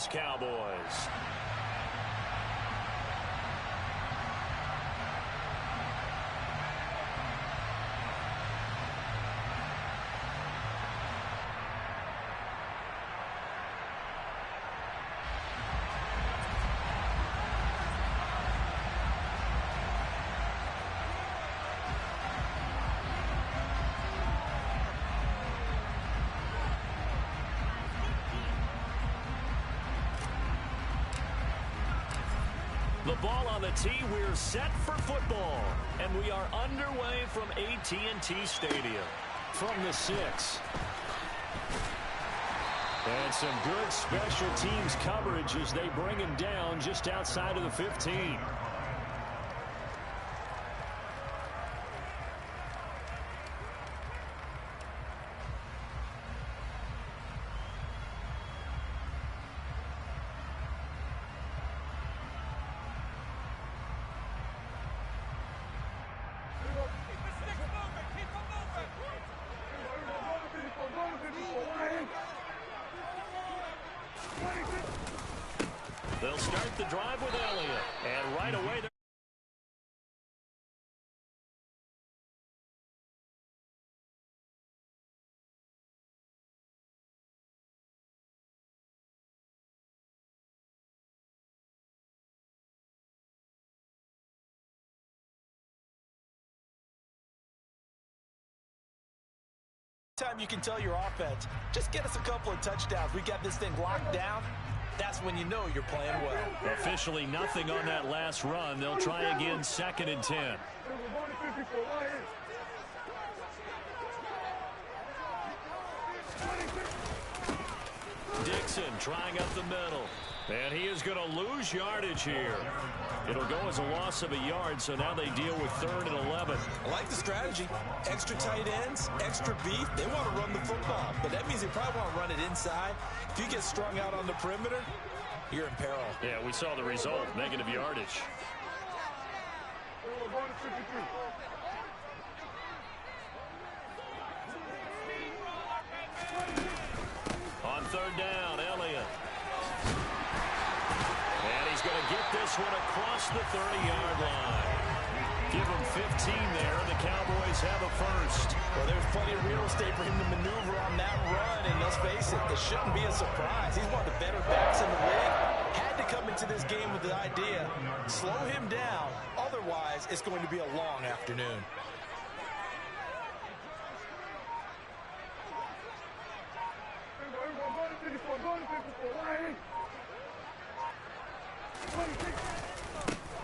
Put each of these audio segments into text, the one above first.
Dallas Cowboys. The ball on the tee. We're set for football. And we are underway from AT&T Stadium. From the 6. And some good special teams coverage as they bring him down just outside of the 15. They'll start the drive with Elliott. And right away, time you can tell your offense, just get us a couple of touchdowns. We got this thing locked down. That's when you know you're playing well. Officially nothing on that last run. They'll try again, 2nd and 10. Dixon trying up the middle. And he is going to lose yardage here. It'll go as a loss of a yard, so now they deal with 3rd and 11. I like the strategy. Extra tight ends, extra beef. They want to run the football, but that means they probably want to run it inside. If you get strung out on the perimeter, you're in peril. Yeah, we saw the result, negative yardage. On 3rd down, Elliott. And he's going to get this one across the 30-yard line. Give him 15 there, and the Cowboys have a first. Well, there's plenty of real estate for him to maneuver on that run, and let's face it, this shouldn't be a surprise. He's one of the better backs in the league. Had to come into this game with the idea, slow him down, otherwise it's going to be a long afternoon.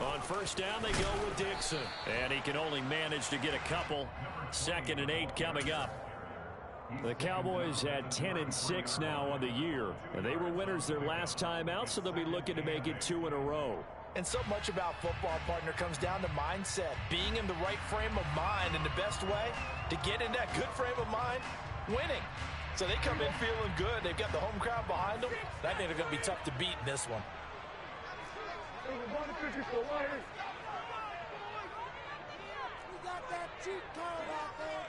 On 1st down, they go with Dixon. And he can only manage to get a couple. 2nd and 8 coming up. The Cowboys had 10 and 6 now on the year. And they were winners their last time out, so they'll be looking to make it 2 in a row. And so much about football, partner, comes down to mindset. Being in the right frame of mind, and the best way to get in that good frame of mind, winning. So they come in feeling good. They've got the home crowd behind them. I think they're going to be tough to beat in this one. We got that cheat code out there.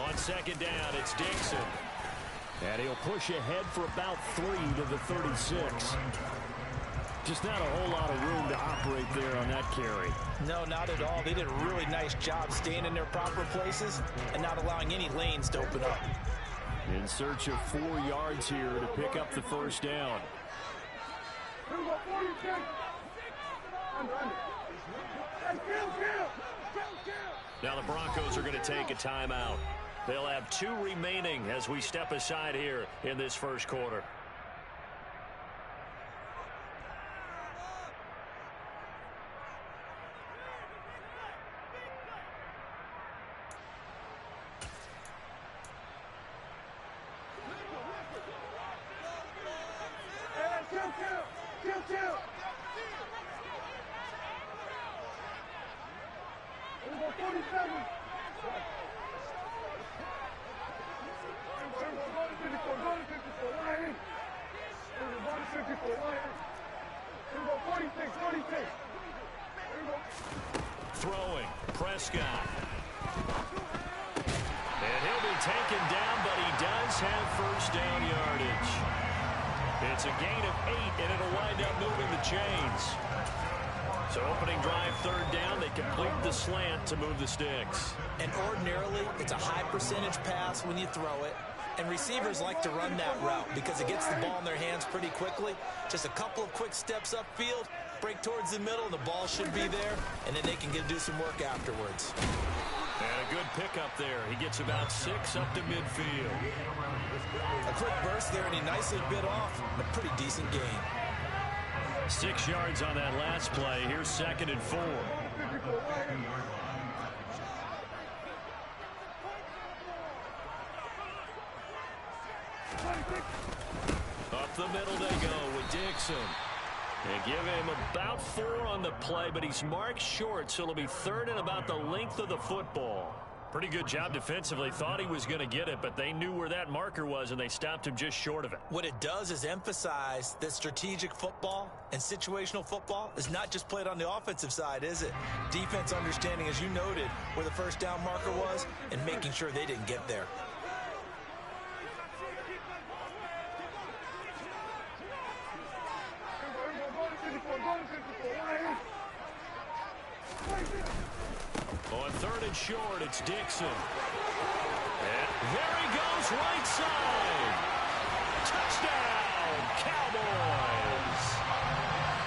On 2nd down, it's Dixon. And he'll push ahead for about 3 to the 36. Just not a whole lot of room to operate there on that carry. No, not at all. They did a really nice job staying in their proper places and not allowing any lanes to open up. In search of 4 yards here to pick up the 1st down. Now the Broncos are going to take a timeout. They'll have 2 remaining as we step aside here in this 1st quarter. Throwing, Prescott. And he'll be taken down, but he does have 1st first down yardage. It's a gain of 8, and it'll wind up moving the chains. So opening drive, third down, they complete the slant to move the sticks. And ordinarily, it's a high percentage pass when you throw it. And receivers like to run that route because it gets the ball in their hands pretty quickly. Just a couple of quick steps upfield, break towards the middle, the ball should be there, and then they can do some work afterwards. And a good pickup there. He gets about 6 up to midfield. A quick burst there, and he nicely bit off a pretty decent gain. 6 yards on that last play. Here's 2nd and 4. Up the middle they go with Dixon. They give him about 4 on the play, but he's marked short, so it'll be 3rd and about the length of the football. Pretty good job defensively. Thought he was going to get it, but they knew where that marker was, and they stopped him just short of it. What it does is emphasize that strategic football and situational football is not just played on the offensive side, is it? Defense understanding, as you noted, where the first down marker was and making sure they didn't get there. On 3rd and short, it's Dixon. And there he goes, right side. Touchdown, Cowboys.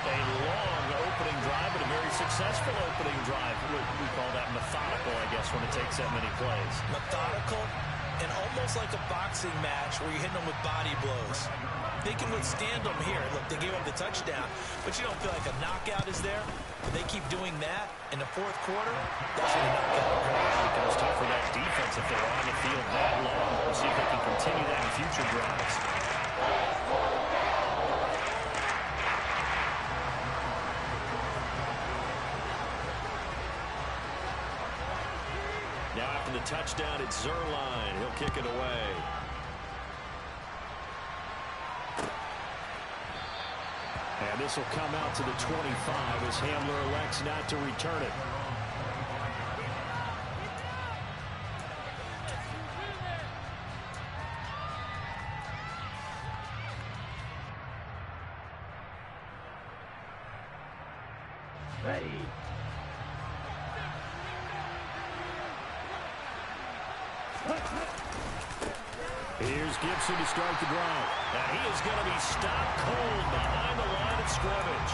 A long opening drive, but a very successful opening drive. We call that methodical, I guess, when it takes that many plays. Methodical and almost like a boxing match where you're hitting them with body blows. They can withstand them here. Look, they gave up the touchdown, but you don't feel like a knockout is there. But they keep doing that in the 4th quarter. That's when a knockout occurs. It becomes tough for that defense if they're on the field that long. We'll see if they can continue that in future drives. Now after the touchdown, it's Zuerlein. He'll kick it away. And this will come out to the 25 as Hamler elects not to return it. Here's Gibson to start the drive. And he is going to be stopped cold behind the line of scrimmage.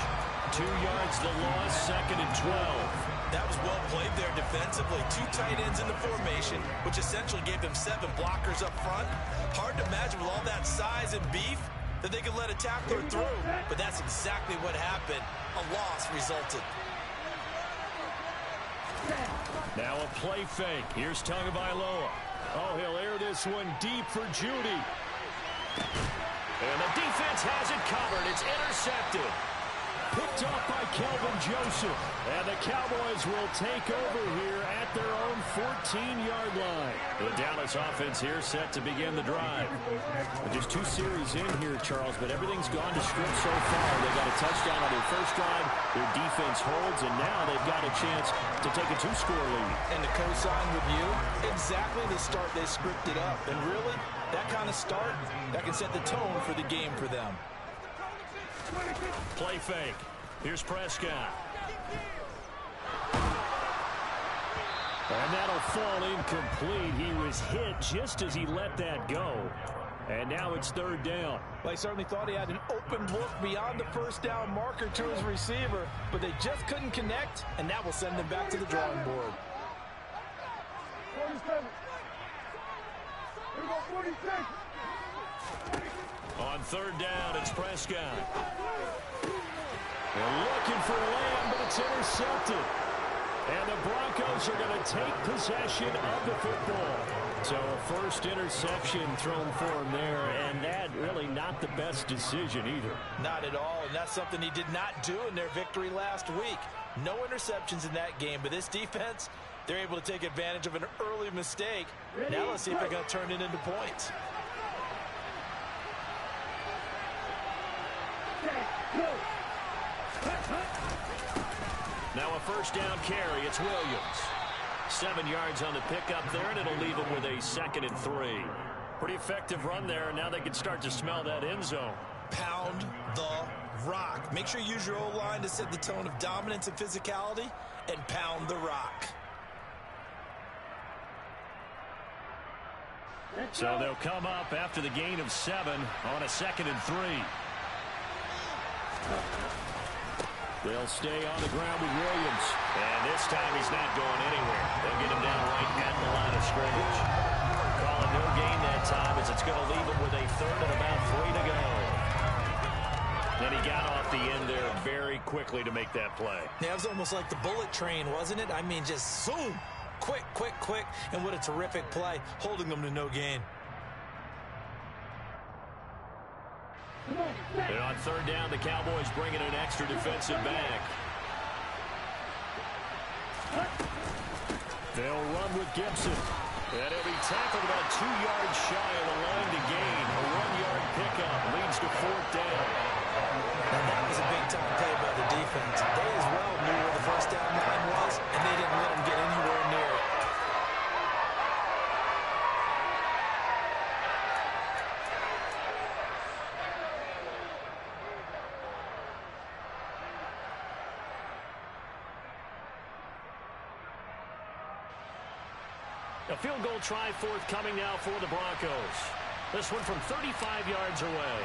2 yards the loss, 2nd and 12. That was well played there defensively. 2 tight ends in the formation, which essentially gave them 7 blockers up front. Hard to imagine with all that size and beef that they could let a tackler through. But that's exactly what happened. A loss resulted. Now a play fake. Here's Tagovailoa. Oh, he'll air this one deep for Judy. And the defense has it covered. It's intercepted. Picked off by Kelvin Joseph. And the Cowboys will take over here at their own 14-yard line. The Dallas offense here set to begin the drive. Just 2 series in here, Charles, but everything's gone to script so far. They got a touchdown on their first drive. Their defense holds, and now they've got a chance to take a 2-score lead. And to co-sign with you, exactly the start they scripted up. And really, that kind of start, that can set the tone for the game for them. Play fake. Here's Prescott. And that'll fall incomplete. He was hit just as he let that go. And now it's 3rd down. Well, he certainly thought he had an open look beyond the first down marker to his receiver, but they just couldn't connect, and that will send them back to the drawing board. 47. Here we go, 46. On 3rd down, it's Prescott. They're looking for Lamb, but it's intercepted. And the Broncos are going to take possession of the football. So a first interception thrown for him there, and that really not the best decision either. Not at all, and that's something he did not do in their victory last week. No interceptions in that game, but this defense, they're able to take advantage of an early mistake. Now let's see if they're going to turn it into points. Now a first down carry. It's Williams. 7 yards on the pickup there, and it'll leave him with a 2nd and 3. Pretty effective run there, and now they can start to smell that end zone. Pound the rock. Make sure you use your O-line to set the tone of dominance and physicality, and pound the rock. So they'll come up after the gain of 7 on a 2nd and 3. They'll stay on the ground with Williams. And this time he's not going anywhere. They'll get him down right at the line of scrimmage. Calling no gain that time as it's going to leave him with a 3rd and about 3 to go. And he got off the end there very quickly to make that play. Yeah, it was almost like the bullet train, wasn't it? I mean, just zoom. Quick, quick, quick. And what a terrific play, holding them to no gain. And on 3rd down, the Cowboys bring in an extra defensive back. They'll run with Gibson. And he'll be tackled about 2 yards shy of the line to gain. A 1-yard pickup leads to 4th down. And that was a big-time play by the defense. They as well knew where the 1st down line was, and they didn't let them get anywhere near it. A field goal try forthcoming now for the Broncos. This one from 35 yards away.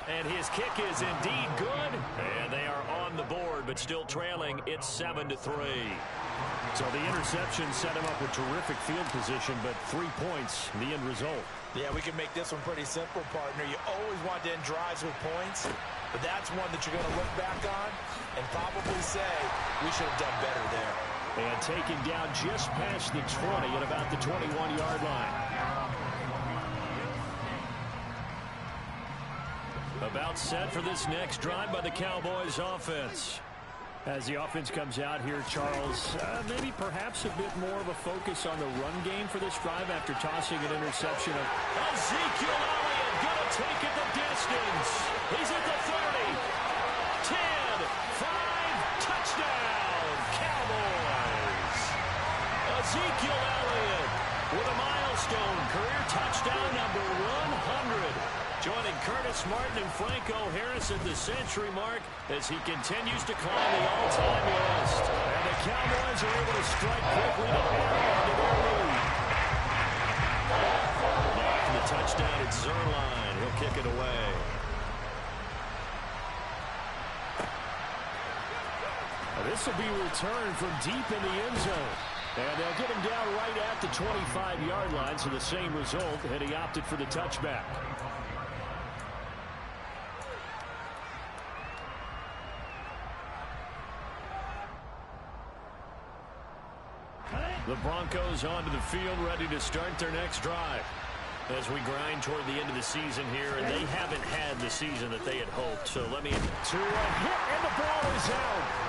And his kick is indeed good. And they are on the board, but still trailing. It's 7-3. So the interception set him up with terrific field position, but 3 points, the end result. Yeah, we can make this one pretty simple, partner. You always want to end drives with points, but that's one that you're going to look back on and probably say, we should have done better there. And taken down just past the 20 at about the 21-yard line. About set for this next drive by the Cowboys offense. As the offense comes out here, Charles, maybe perhaps a bit more of a focus on the run game for this drive after tossing an interception of Ezekiel Elliott going to take it the distance. He's at the 30, 10, 5, touchdown, Cowboys. Ezekiel Elliott with a milestone career touchdown number 100. Joining Curtis Martin and Franco Harris at the century mark as he continues to climb the all-time list. And the Cowboys are able to strike quickly to hang on to their lead. Marking the touchdown at Zerline. He'll kick it away. This will be returned from deep in the end zone. And they'll get him down right at the 25-yard line, so the same result, and he opted for the touchback. The Broncos onto the field, ready to start their next drive. As we grind toward the end of the season here, and they haven't had the season that they had hoped. So let me to a hit, and the ball is out.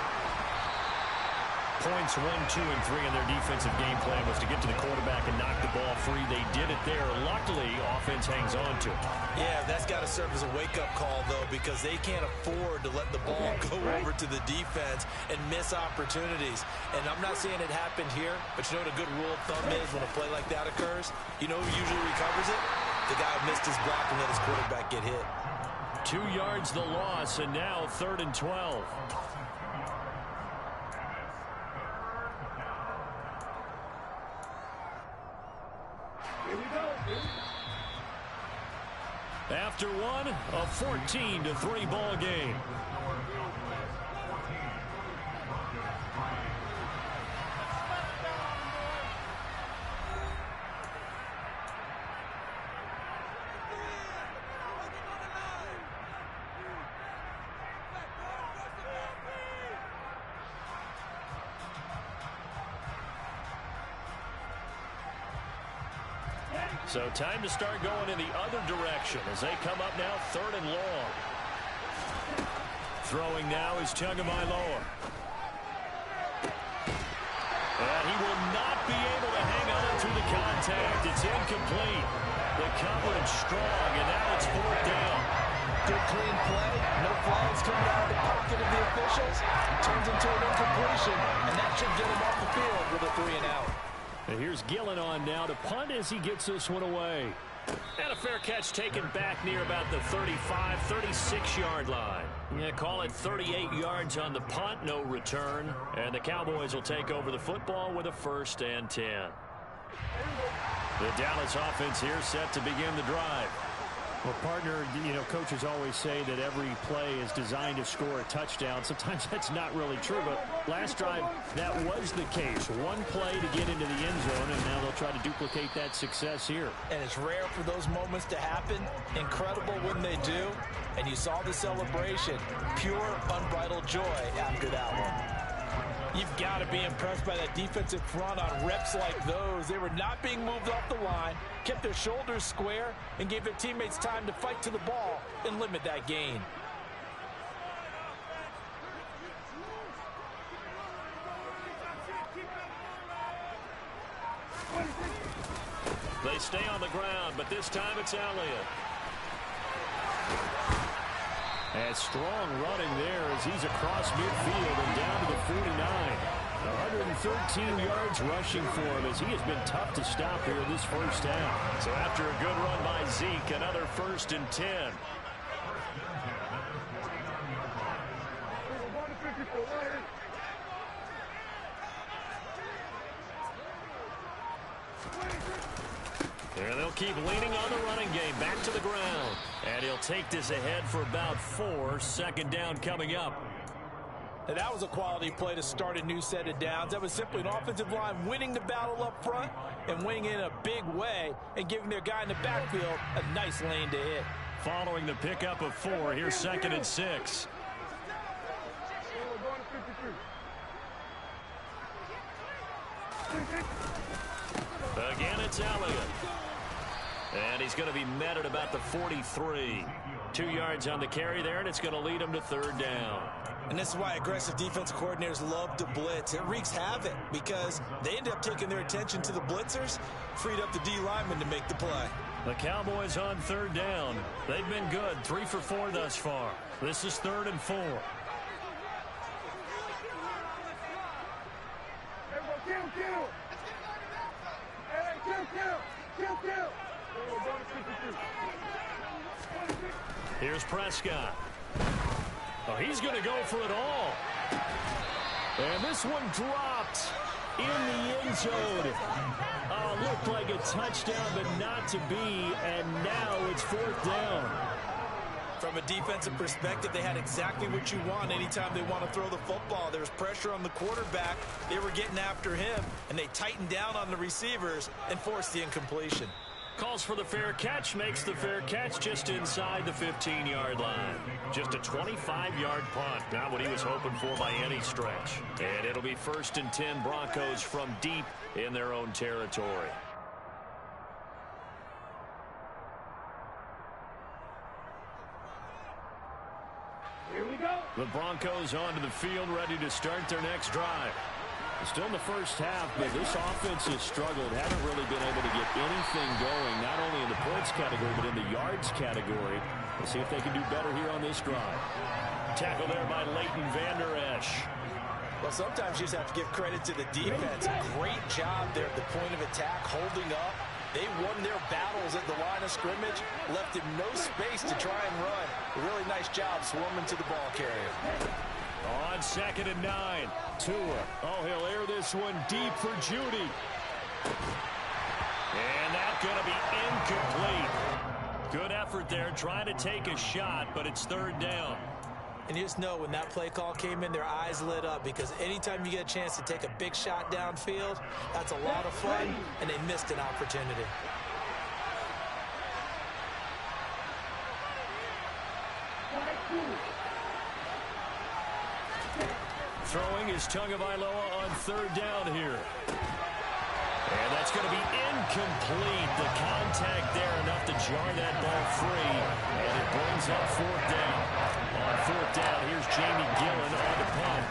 Points 1, 2, and 3 in their defensive game plan was to get to the quarterback and knock the ball free. They did it there. Luckily, offense hangs on to it. Yeah, that's got to serve as a wake-up call, though, because they can't afford to let the ball go over to the defense and miss opportunities. And I'm not saying it happened here, but you know what a good rule of thumb is when a play like that occurs? You know who usually recovers it? The guy who missed his block and let his quarterback get hit. 2 yards the loss, and now 3rd and 12. After one, a 14-3 ball game. So time to start going in the other direction as they come up now 3rd and long. Throwing now is Tagovailoa. And he will not be able to hang on through the contact. It's incomplete. The coverage strong, and now it's 4th down. Good clean play. No flags coming out of the pocket of the officials. Turns into an incompletion, and that should get him off the field with a 3 and out. And here's Gillen on now to punt as he gets this one away. And a fair catch taken back near about the 35, 36-yard line. Yeah, call it 38 yards on the punt, no return. And the Cowboys will take over the football with a 1st and 10. The Dallas offense here set to begin the drive. Well, partner, coaches always say that every play is designed to score a touchdown. Sometimes that's not really true, but last drive, that was the case. One play to get into the end zone, and now they'll try to duplicate that success here. And it's rare for those moments to happen. Incredible when they do. And you saw the celebration. Pure, unbridled joy after that one. You've got to be impressed by that defensive front on reps like those. They were not being moved off the line, kept their shoulders square, and gave their teammates time to fight to the ball and limit that gain. They stay on the ground, but this time it's Elliott. And strong running there as he's across midfield and down to the 49. 113 yards rushing for him as he has been tough to stop here in this first half. So after a good run by Zeke, another 1st and 10. And they'll keep leaning on the running game. Back to the ground. And he'll take this ahead for about 4. 2nd down coming up. And that was a quality play to start a new set of downs. That was simply an offensive line winning the battle up front and winning in a big way and giving their guy in the backfield a nice lane to hit. Following the pickup of 4, here's 2nd and 6. Again, it's Elliott. And he's going to be met at about the 43. 2 yards on the carry there, and it's going to lead him to 3rd down. And this is why aggressive defense coordinators love to blitz. It wreaks havoc because they end up taking their attention to the blitzers, freed up the D lineman to make the play. The Cowboys on 3rd down. They've been good, 3 for 4 thus far. This is 3rd and 4. Here's Prescott. Oh, he's going to go for it all. And this one dropped in the end zone. Looked like a touchdown, but not to be. And now it's 4th down. From a defensive perspective, they had exactly what you want anytime they want to throw the football. There was pressure on the quarterback. They were getting after him, and they tightened down on the receivers and forced the incompletion. Calls for the fair catch, makes the fair catch just inside the 15-yard line. Just a 25-yard punt, not what he was hoping for by any stretch. And it'll be 1st and 10 Broncos from deep in their own territory. Here we go. The Broncos onto the field, ready to start their next drive. Still in the first half, but this offense has struggled. Haven't really been able to get anything going, not only in the points category, but in the yards category. We'll see if they can do better here on this drive. Tackle there by Leighton Vander Esch. Well, sometimes you just have to give credit to the defense. Great job there at the point of attack, holding up. They won their battles at the line of scrimmage, left him no space to try and run. A really nice job swarming to the ball carrier. On 2nd and 9, Tua. Oh, he'll air this one deep for Judy. And that's going to be incomplete. Good effort there, trying to take a shot, but it's 3rd down. And you just know when that play call came in, their eyes lit up because anytime you get a chance to take a big shot downfield, that's a lot of fun, and they missed an opportunity. Throwing is Tagovailoa on 3rd down here. And that's going to be incomplete. The contact there enough to jar that ball free. And it brings up 4th down. On 4th down, here's Jamie Gillen on the punt.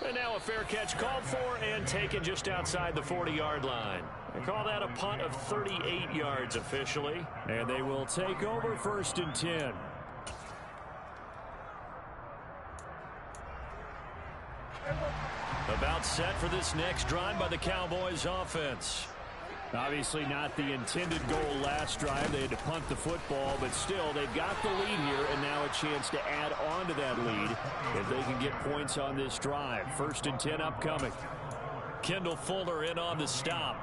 And now a fair catch called for and taken just outside the 40-yard line. They call that a punt of 38 yards officially. And they will take over 1st and 10. About set for this next drive by the Cowboys offense. Obviously not the intended goal last drive. They had to punt the football, but still, they've got the lead here, and now a chance to add on to that lead if they can get points on this drive. 1st and 10 upcoming. Kendall Fuller in on the stop.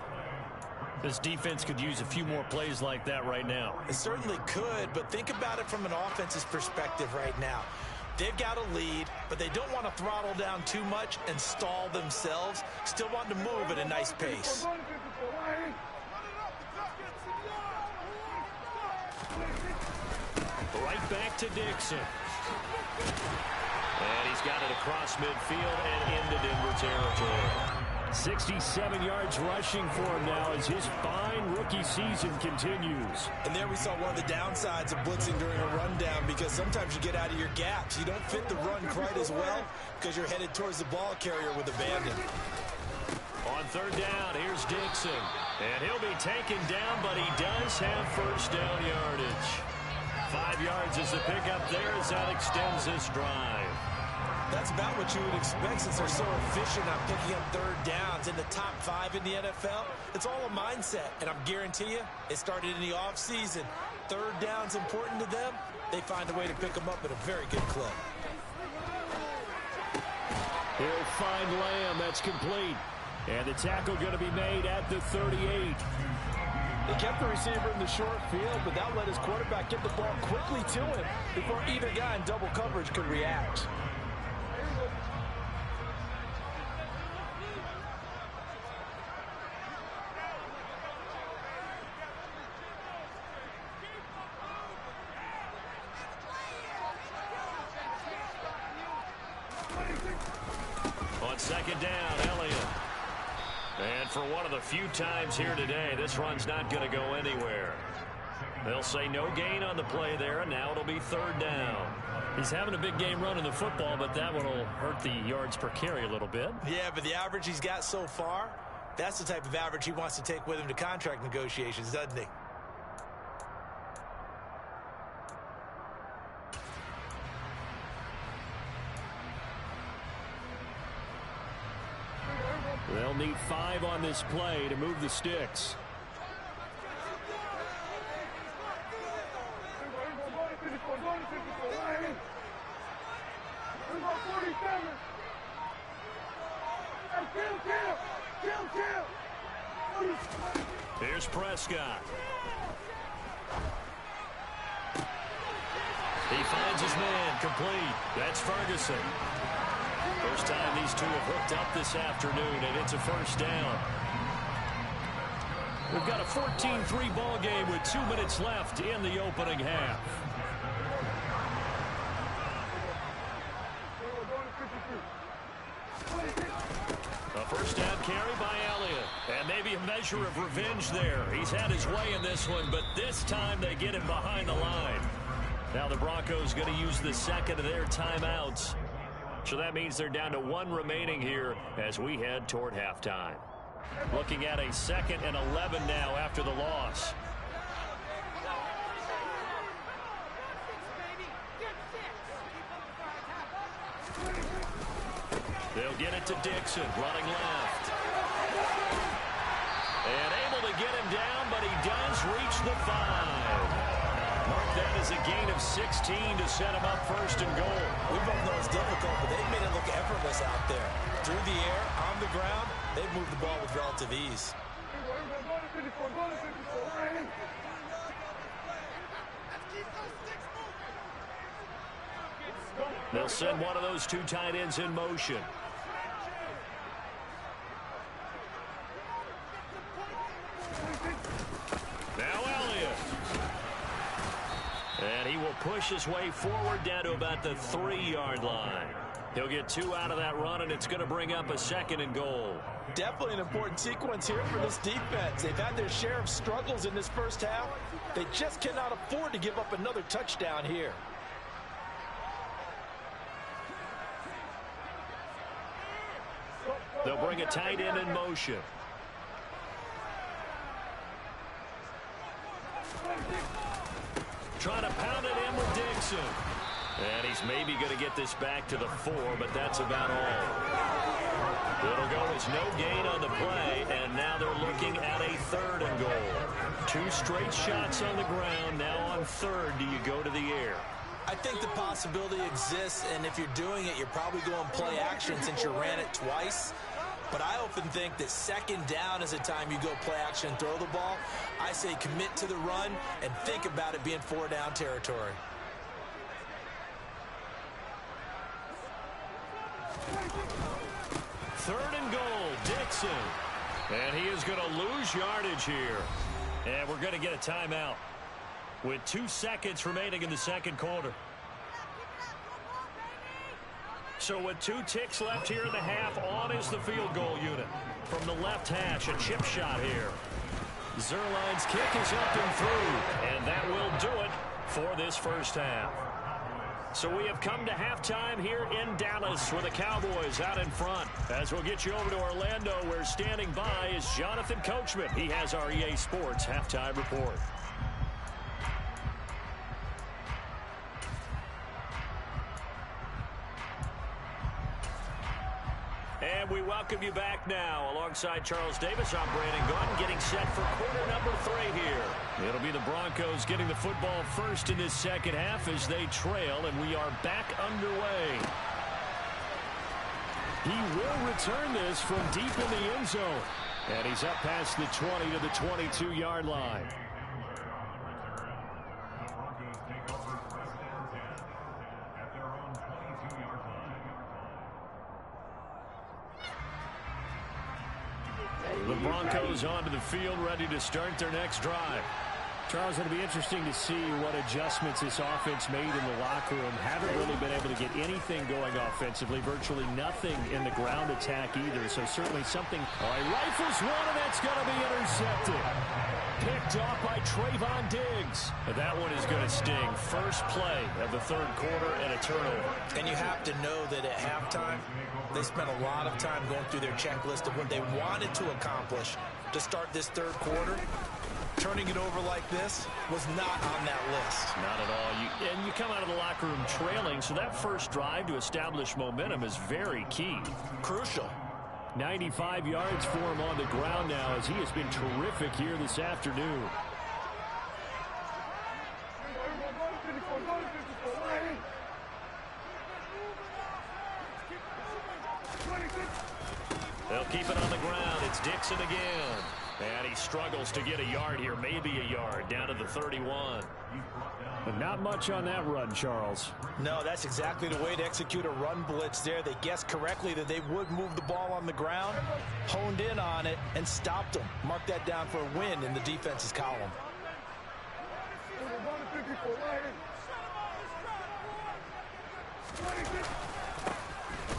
This defense could use a few more plays like that right now. It certainly could, but think about it from an offense's perspective right now. They've got a lead, but they don't want to throttle down too much and stall themselves. Still want to move at a nice pace. Right back to Dixon. And he's got it across midfield and into Denver territory. 67 yards rushing for him now as his fine rookie season continues. And there we saw one of the downsides of blitzing during a rundown, because sometimes you get out of your gaps. You don't fit the run quite as well because you're headed towards the ball carrier with abandon. On 3rd down, here's Dixon. And he'll be taken down, but he does have 1st down yardage. 5 yards is the pickup there as that extends this drive. That's about what you would expect since they're so efficient on picking up 3rd downs in the top 5 in the NFL. It's all a mindset, and I'm guarantee you it started in the offseason. 3rd down's important to them. They find a way to pick them up at a very good clip. He'll find Lamb. That's complete. And the tackle going to be made at the 38. They kept the receiver in the short field, but that let his quarterback get the ball quickly to him before either guy in double coverage could react. On 2nd down, Elliott. And for one of the few times here today, this run's not going to go anywhere. They'll say no gain on the play there, and now it'll be 3rd down. He's having a big game running the football, but that one will hurt the yards per carry a little bit. Yeah, but the average he's got so far, that's the type of average he wants to take with him to contract negotiations, doesn't he? They'll need 5 on this play to move the sticks. Here's Prescott. He finds his man, complete. That's Ferguson. First time these two have hooked up this afternoon, and it's a 1st down. We've got a 14-3 ball game with 2 minutes left in the opening half. A 1st down carry by Elliott. And maybe a measure of revenge there. He's had his way in this one, but this time they get him behind the line. Now the Broncos going to use the 2nd of their timeouts. So that means they're down to 1 remaining here as we head toward halftime. Looking at a 2nd and 11 now after the loss. They'll get it to Dixon, running left. And able to get him down, but he does reach the 5. Mark that as a gain of 16 to set him up 1st and goal. We both know it's difficult, but they've made it look effortless out there. Through the air, on the ground, they've moved the ball with relative ease. They'll send one of those 2 tight ends in motion. Now Elliott. And he will push his way forward down to about the 3-yard line. He'll get 2 out of that run, and it's going to bring up a 2nd and goal. Definitely an important sequence here for this defense. They've had their share of struggles in this first half. They just cannot afford to give up another touchdown here. They'll bring a tight end in motion. Trying to pound it in with Dixon. And he's maybe going to get this back to the 4, but that's about all. It'll go as no gain on the play, and now they're looking at a 3rd and goal. 2 straight shots on the ground. Now on 3rd, do you go to the air? I think the possibility exists, and if you're doing it, you're probably going play action since you ran it twice. But I often think that 2nd down is the time you go play action and throw the ball. I say commit to the run and think about it being 4-down territory. Third and goal, Dixon. And he is going to lose yardage here. And we're going to get a timeout with 2 seconds remaining in the 2nd quarter. So with 2 ticks left here in the half, on is the field goal unit. From the left hash, a chip shot here. Zuerlein's kick is up and through, and that will do it for this first half. So we have come to halftime here in Dallas with the Cowboys out in front. As we'll get you over to Orlando, where standing by is Jonathan Coachman. He has our EA Sports halftime report. And we welcome you back now. Alongside Charles Davis, I'm Brandon Gunn, getting set for quarter number 3 here. It'll be the Broncos getting the football first in this second half as they trail, and we are back underway. He will return this from deep in the end zone. And he's up past the 20 to the 22-yard line. The Broncos onto the field, ready to start their next drive. Charles, it'll be interesting to see what adjustments this offense made in the locker room. Haven't really been able to get anything going offensively. Virtually nothing in the ground attack either. So certainly something. All right, rifles one, and that's going to be intercepted. Picked off by Trayvon Diggs. That one is going to sting. First play of the 3rd quarter and a turnover. And you have to know that at halftime, they spent a lot of time going through their checklist of what they wanted to accomplish to start this 3rd quarter. Turning it over like this was not on that list. Not at all. And you come out of the locker room trailing, so that first drive to establish momentum is very key. Crucial. 95 yards for him on the ground now, as he has been terrific here this afternoon. They'll keep it on the ground. It's Dixon again. And he struggles to get a yard here, maybe a yard, down to the 31. But not much on that run, Charles. No, that's exactly the way to execute a run blitz there. They guessed correctly that they would move the ball on the ground, honed in on it, and stopped them. Mark that down for a win in the defense's column.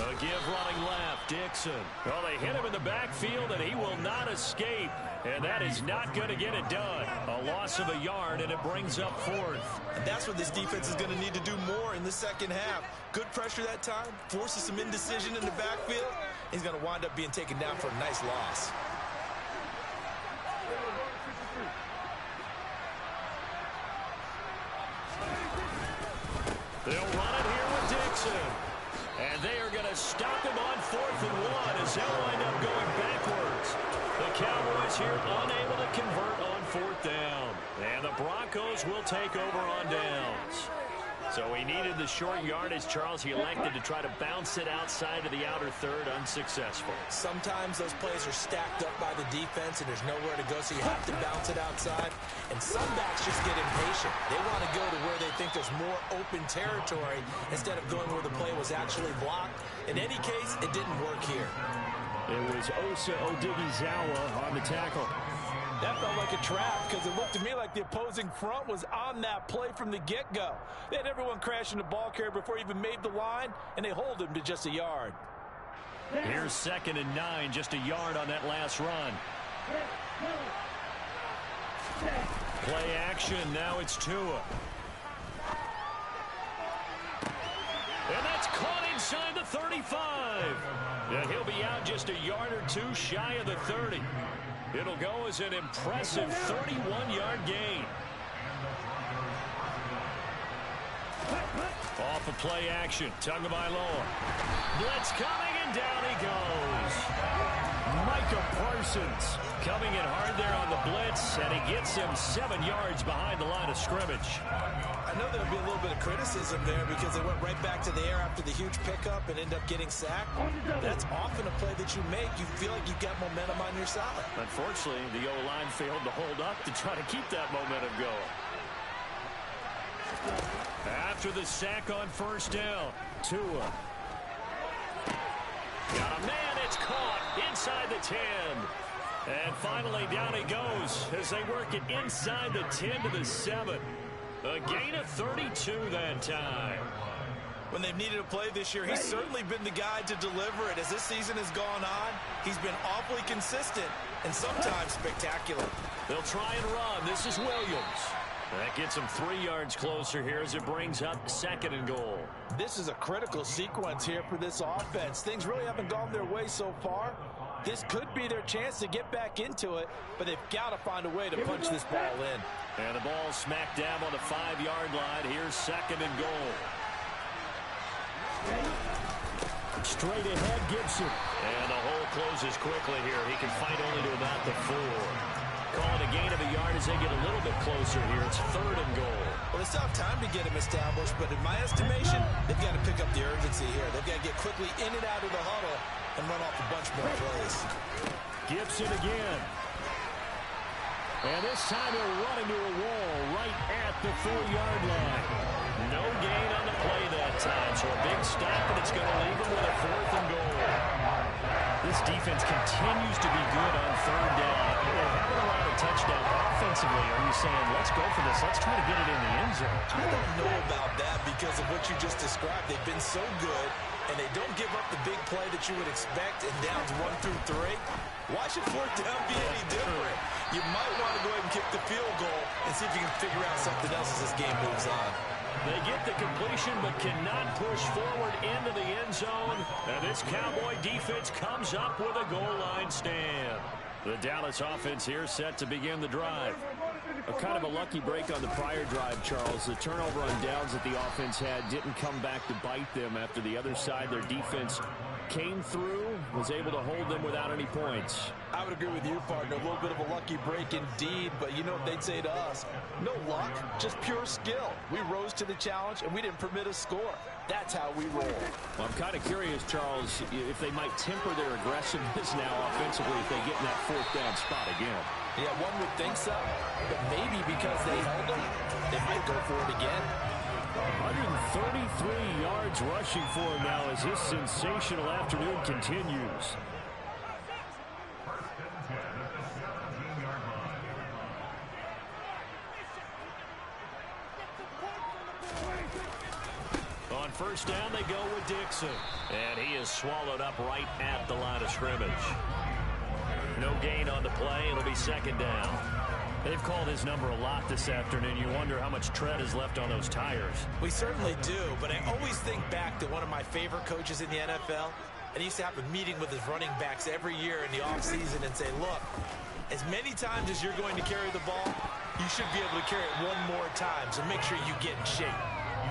A give running left, Dixon. Well, they hit him in the backfield, and he will not escape. And that is not going to get it done. A loss of a yard, and it brings up 4th. And that's what this defense is going to need to do more in the second half. Good pressure that time, forces some indecision in the backfield. He's going to wind up being taken down for a nice loss. They'll run it here with Dixon. And they are going to stop him on 4th and 1 as they'll wind up going backwards. The Cowboys here unable to convert on 4th down. And the Broncos will take over on downs. So he needed the short yardage, Charles. He elected to try to bounce it outside of the outer third, unsuccessful. Sometimes those plays are stacked up by the defense and there's nowhere to go, so you have to bounce it outside. And some backs just get impatient. They want to go to where they think there's more open territory instead of going where the play was actually blocked. In any case, it didn't work here. It was Osa Odighizuwa on the tackle. That felt like a trap because it looked to me like the opposing front was on that play from the get-go. They had everyone crashing the ball carrier before he even made the line, and they hold him to just a yard. Here's 2nd and 9, just a yard on that last run. Play action, now it's Tua. And that's caught inside the 35. And he'll be out just a yard or two shy of the 30. It'll go as an impressive 31-yard gain. Off of play action, Tagovailoa. Blitz coming, and and down he goes. Micah Parsons coming in hard there on the blitz, and he gets him 7 yards behind the line of scrimmage. I know there'll be a little bit of criticism there because they went right back to the air after the huge pickup and end up getting sacked. That's often a play that you make. You feel like you've got momentum on your side. Unfortunately, the O-line failed to hold up to try to keep that momentum going. After the sack on first down, Tua. Got a man, it's caught inside the 10. And finally down he goes as they work it inside the 10 to the 7. A gain of 32 that time. When they've needed a play this year, he's certainly been the guy to deliver it. As this season has gone on, he's been awfully consistent and sometimes spectacular. They'll try and run. This is Williams. That gets him 3 yards closer here as it brings up 2nd and goal. This is a critical sequence here for this offense. Things really haven't gone their way so far. This could be their chance to get back into it, but they've got to find a way to punch this ball in. And the ball smack dab on the 5-yard line. Here's 2nd and goal. Straight ahead, Gibson. And the hole closes quickly here. He can fight only to about the 4. Calling a gain of a yard as they get a little bit closer here. It's 3rd and goal. Well, they still have time to get him established, but in my estimation, they've got to pick up the urgency here. They've got to get quickly in and out of the huddle and run off a bunch more plays. Gibson again. And this time he'll run into a wall right at the 4-yard line. No gain on the play that time, so a big stop, and it's going to leave him with a 4th and goal. This defense continues to be good on 3rd down. They haven't allowed a touchdown offensively. Are you saying, let's go for this, let's try to get it in the end zone? I don't know about that because of what you just described. They've been so good, and they don't give up the big play that you would expect in downs 1 through 3. Why should 4th down be any different? You might want to go ahead and kick the field goal and see if you can figure out something else as this game moves on. They get the completion but cannot push forward into the end zone. And this Cowboy defense comes up with a goal line stand. The Dallas offense here set to begin the drive. A kind of a lucky break on the prior drive, Charles. The turnover on downs that the offense had didn't come back to bite them after the other side. Their defense came through, was able to hold them without any points. I would agree with you, partner. A little bit of a lucky break indeed, but you know what they'd say to us? No luck, just pure skill. We rose to the challenge, and we didn't permit a score. That's how we roll. Well, I'm kind of curious, Charles, if they might temper their aggressiveness now offensively if they get in that 4th down spot again. Yeah, one would think so, but maybe because they held them, they might go for it again. 133 yards rushing for him now as this sensational afternoon continues. On first down, they go with Dixon. And he is swallowed up right at the line of scrimmage. No gain on the play. It'll be 2nd down. They've called his number a lot this afternoon. You wonder how much tread is left on those tires. We certainly do, but I always think back to one of my favorite coaches in the NFL, and he used to have a meeting with his running backs every year in the offseason and say, look, as many times as you're going to carry the ball, you should be able to carry it one more time, so make sure you get in shape.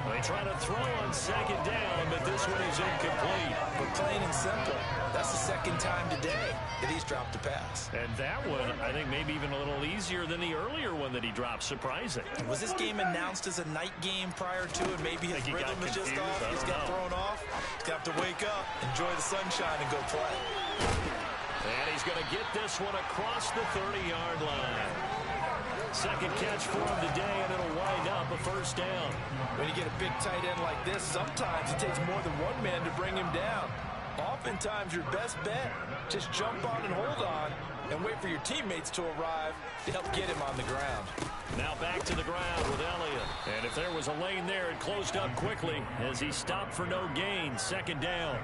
They try to throw on 2nd down, but this one is incomplete. But plain and simple, that's the 2nd time today that he's dropped a pass. And that one, I think, maybe even a little easier than the earlier one that he dropped. Surprising. Was this game announced as a night game prior to it? Maybe his rhythm is just off. He's got thrown off. He's got to wake up, enjoy the sunshine, and go play. And he's going to get this one across the 30-yard line. 2nd catch for him today, and it'll wind up a 1st down. When you get a big tight end like this, sometimes it takes more than one man to bring him down. Oftentimes, your best bet, just jump on and hold on and wait for your teammates to arrive to help get him on the ground. Now back to the ground with Elliott. And if there was a lane there, it closed up quickly as he stopped for no gain. 2nd down.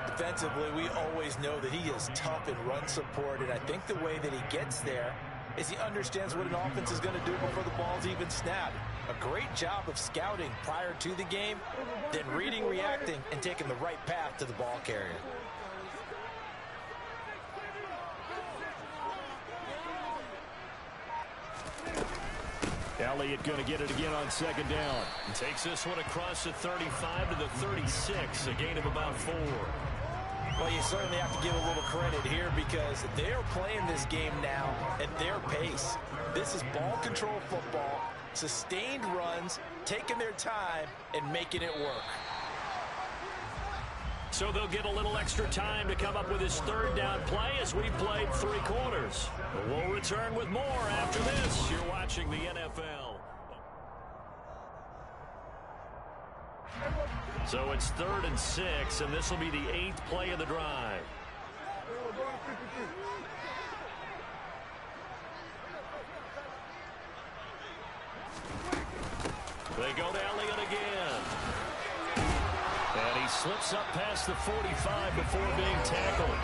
Defensively, we always know that he is tough in run support, and I think the way that he gets there is he understands what an offense is going to do before the ball's even snapped. A great job of scouting prior to the game, then reading, reacting, and taking the right path to the ball carrier. Elliott going to get it again on 2nd down. Takes this one across the 35 to the 36, a gain of about 4. Well, you certainly have to give a little credit here because they're playing this game now at their pace. This is ball control football, sustained runs, taking their time, and making it work. So they'll get a little extra time to come up with his third down play as we've played 3 quarters. We'll return with more after this. You're watching the NFL. So it's 3rd and 6, and this will be the 8th play of the drive. They go to Elliott again. And he slips up past the 45 before being tackled.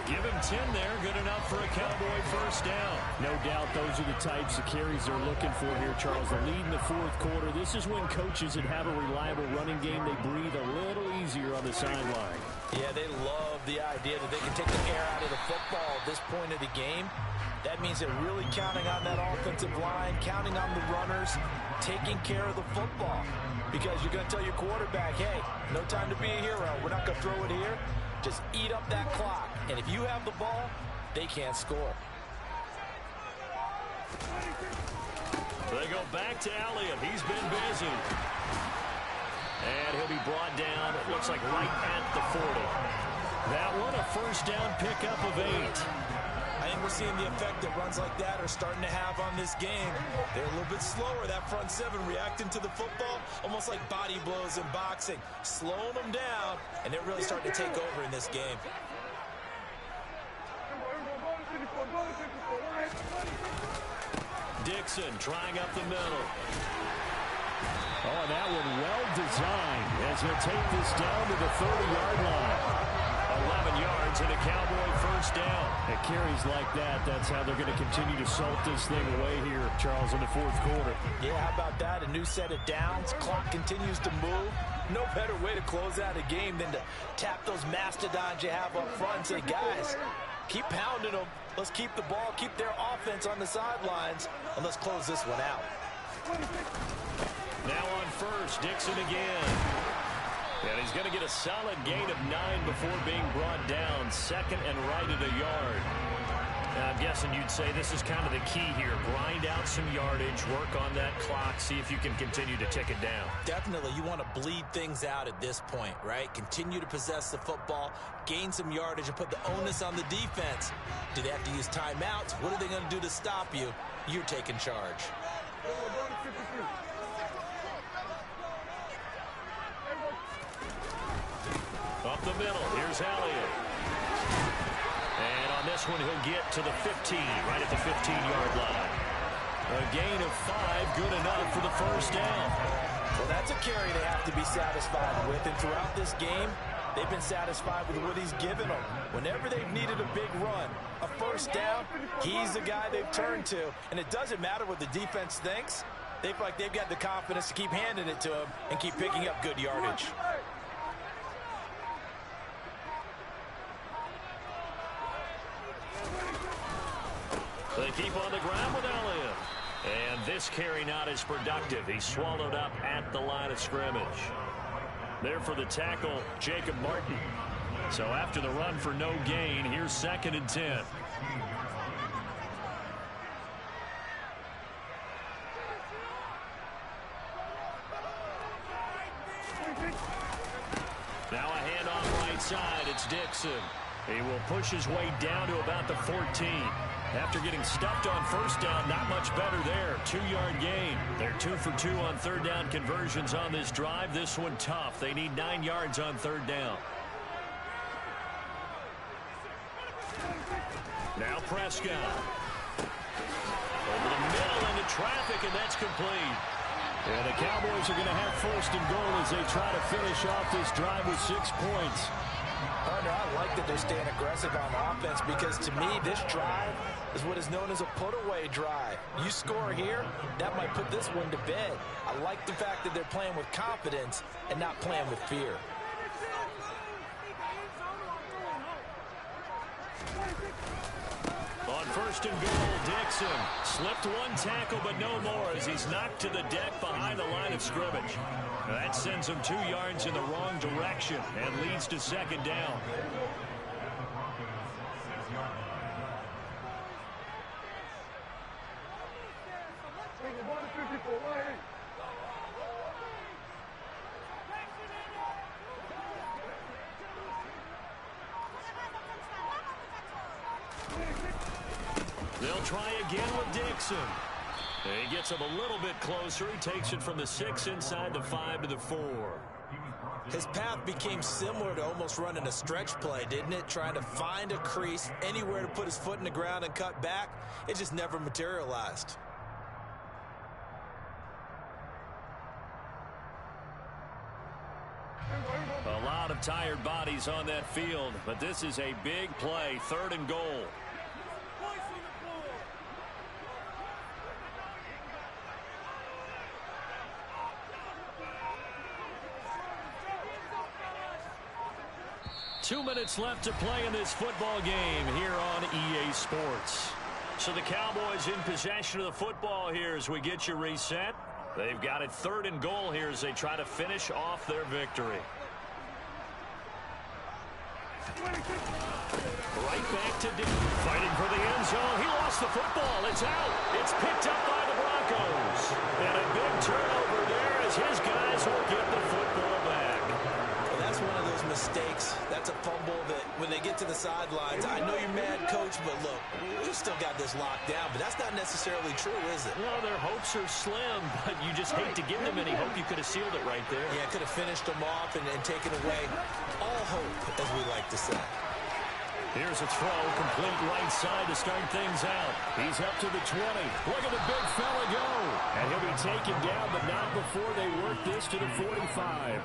Give him 10 there. Good enough for a Cowboy first down. No doubt those are the types of carries they're looking for here, Charles. The lead in the 4th quarter. This is when coaches that have a reliable running game, they breathe a little easier on the sideline. Yeah, they love the idea that they can take the air out of the football at this point of the game. That means they're really counting on that offensive line, counting on the runners, taking care of the football. Because you're going to tell your quarterback, hey, no time to be a hero. We're not going to throw it here. Just eat up that clock. And if you have the ball, they can't score. They go back to Elliott. He's been busy. And he'll be brought down, it looks like right at the 40. That one, a first down pickup of 8. I think we're seeing the effect that runs like that are starting to have on this game. They're a little bit slower, that front 7 reacting to the football, almost like body blows in boxing, slowing them down, and they're really starting to take over in this game. Dixon trying up the middle. Oh, that one well designed as he'll take this down to the 30-yard line. 11 yards and a Cowboy first down. At carries like that, that's how they're going to continue to salt this thing away here, Charles, in the 4th quarter. Yeah, how about that? A new set of downs. Clock continues to move. No better way to close out a game than to tap those mastodons you have up front and say, guys, keep pounding them. Let's keep the ball, keep their offense on the sidelines, and let's close this one out. Now on first, Dixon again. And he's going to get a solid gain of 9 before being brought down. 2nd and right at a yard. And I'm guessing you'd say this is kind of the key here. Grind out some yardage, work on that clock, see if you can continue to tick it down. Definitely, you want to bleed things out at this point, right? Continue to possess the football, gain some yardage, and put the onus on the defense. Do they have to use timeouts? What are they going to do to stop you? You're taking charge. Up the middle, here's Elliott. And on this one, he'll get to the 15, right at the 15-yard line. A gain of 5, good enough for the first down. Well, that's a carry they have to be satisfied with. And throughout this game, they've been satisfied with what he's given them. Whenever they've needed a big run, a first down, he's the guy they've turned to. And it doesn't matter what the defense thinks. They feel like they've got the confidence to keep handing it to him and keep picking up good yardage. They keep on the ground with Elliott. And this carry not as productive. He's swallowed up at the line of scrimmage. There for the tackle, Jacob Martin. So after the run for no gain, here's 2nd and 10. Now a handoff right side. It's Dixon. He will push his way down to about the 14. After getting stuffed on first down, not much better there. 2-yard gain. They're 2 for 2 on third down conversions on this drive. This one tough. They need 9 yards on third down. Now Prescott. Over the middle into traffic, and that's complete. And the Cowboys are going to have 1st and goal as they try to finish off this drive with 6 points. Partner, I like that they're staying aggressive on offense because to me, this drive is what is known as a put-away drive. You score here, that might put this one to bed. I like the fact that they're playing with confidence and not playing with fear. On 1st and goal, Dixon slipped one tackle, but no more as he's knocked to the deck behind the line of scrimmage. That sends him 2 yards in the wrong direction and leads to 2nd down. They'll try again with Dixon. He gets him a little bit closer. He takes it from the 6 inside the 5 to the 4. His path became similar to almost running a stretch play, didn't it? Trying to find a crease, anywhere to put his foot in the ground and cut back. It just never materialized. A lot of tired bodies on that field, but this is a big play, 3rd and goal. Two minutes left to play in this football game here on EA Sports. So the Cowboys in possession of the football here as we get you reset. They've got it 3rd and goal here as they try to finish off their victory. Right back to fighting for the end zone. He lost the football. It's out. It's picked up by the Broncos. And a big turnover there as his guys will get the football back. Well, that's one of those mistakes. That's a fumble that when they get to the sidelines, I know you're mad, Coach, but look, we still got this locked down. But that's not necessarily true, is it? Well, their hopes are slim, but you just hate to give them any hope. You could have sealed it right there. Yeah, could have finished them off and taken away all hope, as we like to say. Here's a throw, complete right side to start things out. He's up to the 20. Look at the big fella go. And he'll be taken down, but not before they work this to the 45.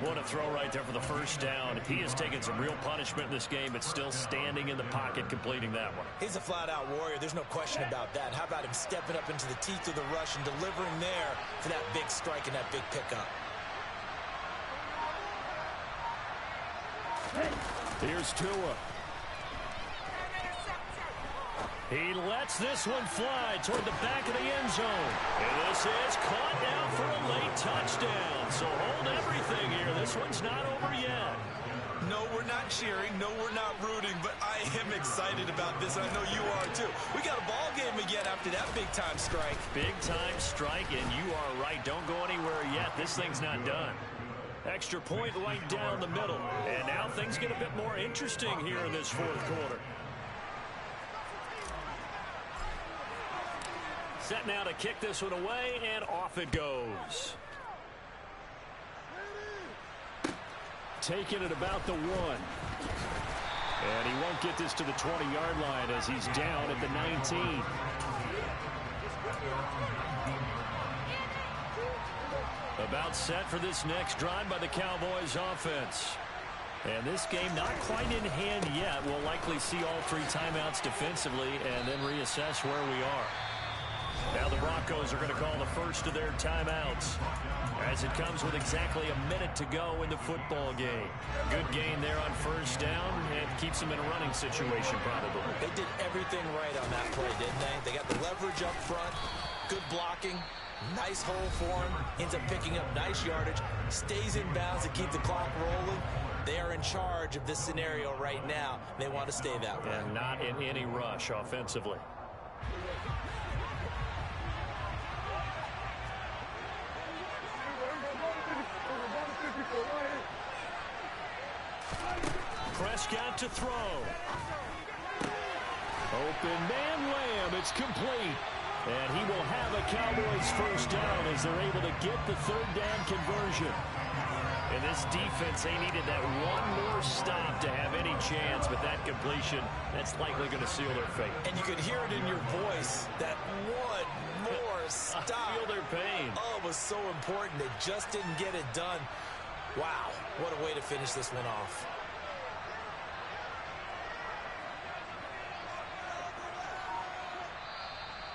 What a throw right there for the first down. He has taken some real punishment in this game, but still standing in the pocket, completing that one. He's a flat-out warrior. There's no question about that. How about him stepping up into the teeth of the rush and delivering there for that big strike and that big pickup? Here's Tua. He lets this one fly toward the back of the end zone. And this is caught now for a late touchdown. So hold everything here. This one's not over yet. No, we're not cheering. No, we're not rooting. But I am excited about this. I know you are, too. We got a ball game again after that big-time strike. Big-time strike, and you are right. Don't go anywhere yet. This thing's not done. Extra point right down the middle. And now things get a bit more interesting here in this 4th quarter. Set now to kick this one away, and off it goes. Taking it about the 1. And he won't get this to the 20-yard line as he's down at the 19. About set for this next drive by the Cowboys offense. And this game not quite in hand yet. We'll likely see all 3 timeouts defensively and then reassess where we are. Now the Broncos are going to call the first of their timeouts as it comes with exactly a minute to go in the football game. Good gain there on first down and keeps them in a running situation probably. They did everything right on that play, didn't they? They got the leverage up front, good blocking, nice hole for him, ends up picking up nice yardage, stays in bounds to keep the clock rolling. They are in charge of this scenario right now. They want to stay that way. And not in any rush offensively. Prescott to throw. Open man Lamb. It's complete. And he will have a Cowboys first down as they're able to get the 3rd down conversion. And this defense, they needed that one more stop to have any chance, but that completion, that's likely going to seal their fate. And you could hear it in your voice, that one more stop. I feel their pain. Oh, it was so important. They just didn't get it done. Wow, what a way to finish this one off.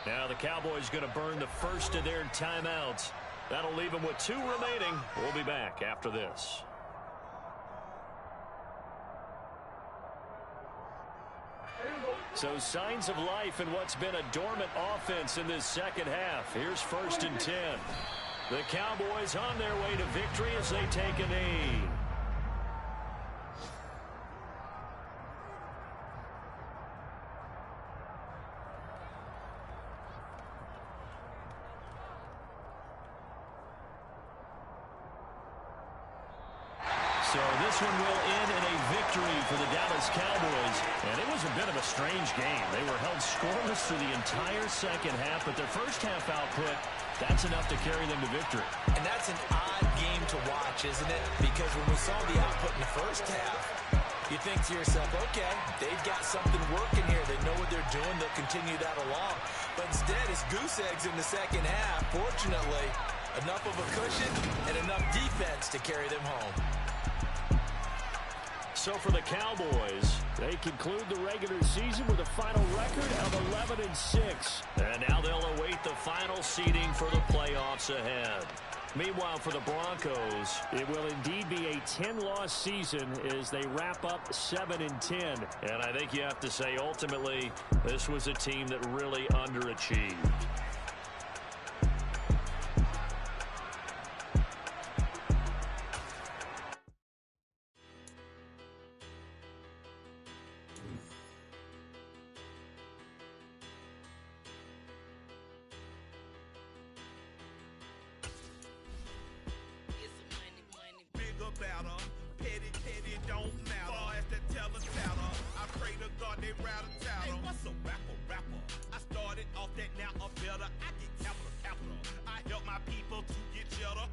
Now the Cowboys going to burn the first of their timeouts. That'll leave them with 2 remaining. We'll be back after this. So signs of life in what's been a dormant offense in this second half. Here's 1st and 10. The Cowboys on their way to victory as they take a knee. So this one will end in a victory for the Dallas Cowboys. And it was a bit of a strange game. They were held scoreless through the entire second half, but their first half output, that's enough to carry them to victory. And that's an odd game to watch, isn't it? Because when we saw the output in the first half, you think to yourself, okay, they've got something working here. They know what they're doing. They'll continue that along. But instead, it's goose eggs in the second half. Fortunately, enough of a cushion and enough defense to carry them home. So for the Cowboys, they conclude the regular season with a final record of 11-6. And now they'll await the final seeding for the playoffs ahead. Meanwhile, for the Broncos, it will indeed be a 10-loss season as they wrap up 7-10. And I think you have to say, ultimately, this was a team that really underachieved.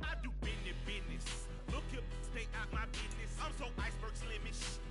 I do business. Look here, stay out my business. I'm so iceberg slimish.